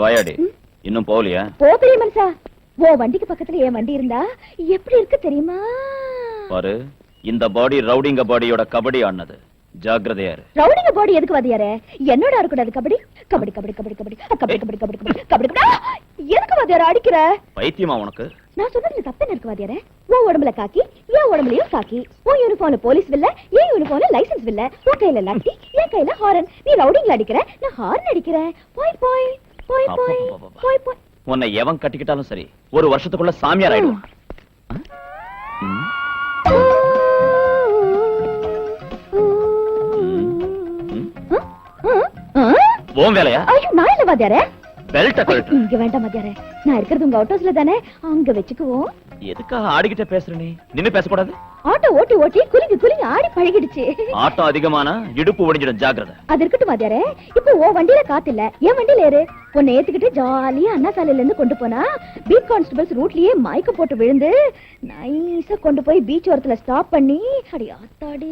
வாயாடி இன்னும் போகலையா? போகலையே மனுஷா. ஓ வண்டிக்கு பக்கத்துல என் வண்டி இருந்தா எப்படி இருக்கு தெரியுமா? பாரு, இந்த பாடி ரவுடிங்க பாடியோட கபடி ஆனது. ஜாக்கிரதையா இரு. ரவுடிங்க பாடி எதுக்கு வாதியாரே? என்னோட இருக்கக்கூடாது கபடி? கபடி கபடி கபடி கபடி கபடி கபடி கபடி கபடி கபடி எதுக்கு வாதியாரே அடிக்கிற? பைத்தியமா உனக்கு? நான் சொல்றதுல தப்பு என்ன இருக்கு வாதியாரே? உன் உடம்புல காக்கி, என் உடம்புலயும் காக்கி. உன் யூனிஃபார்ம்ல போலீஸ் வில்ல, என் யூனிஃபார்ம்ல லைசென்ஸ் வில்ல. உன் கையில லாட்டி, என் கையில ஹாரன். நீ ரவுடிங்ல அடிக்கிற, நான் ஹாரன் அடிக்கிறேன். போய் போய் போய் போய் போய் போய். உன்னை எவன் கட்டிக்கிட்டாலும் சரி, ஒரு வருஷத்துக்குள்ள சாமியார் ஆயிடுவான். ஓம் வேலையா? ஐயோ நான் இல்ல வாத்தியாரே. பெல்ட் கழட்டு. இங்க வேண்டாம் வாத்தியாரே, நான் இருக்கிறது உங்க ஆட்டோஸ்ல தானே, அங்க வெச்சுக்குவோம். எதுக்காக ஆடிக்கிட்டே பேசுற நீ? நின்னு பேசக்கூடாது. ஆட்டோ ஓட்டி ஓட்டி குலுங்கி குலுங்கி ஆடி பழகிடுச்சு. ஆட்டோ அதிகமானா இடுப்பு ஒடிஞ்சிடும், ஜாக்கிரதை. அது இருக்கட்டும் வாத்தியாரே, இப்போ ஓ வண்டியில காத்து இல்ல, என் வண்டியில ஏறு. உன்னை ஏத்துக்கிட்டு ஜாலியா அண்ணா சாலையில இருந்து கொண்டு போனா பீட் கான்ஸ்டபிள்ஸ் ரூட்லயே மயக்க போட்டு விழுந்து நைஸா கொண்டு போய் பீச் ஓரத்துல ஸ்டாப் பண்ணி அடி ஆத்தாடி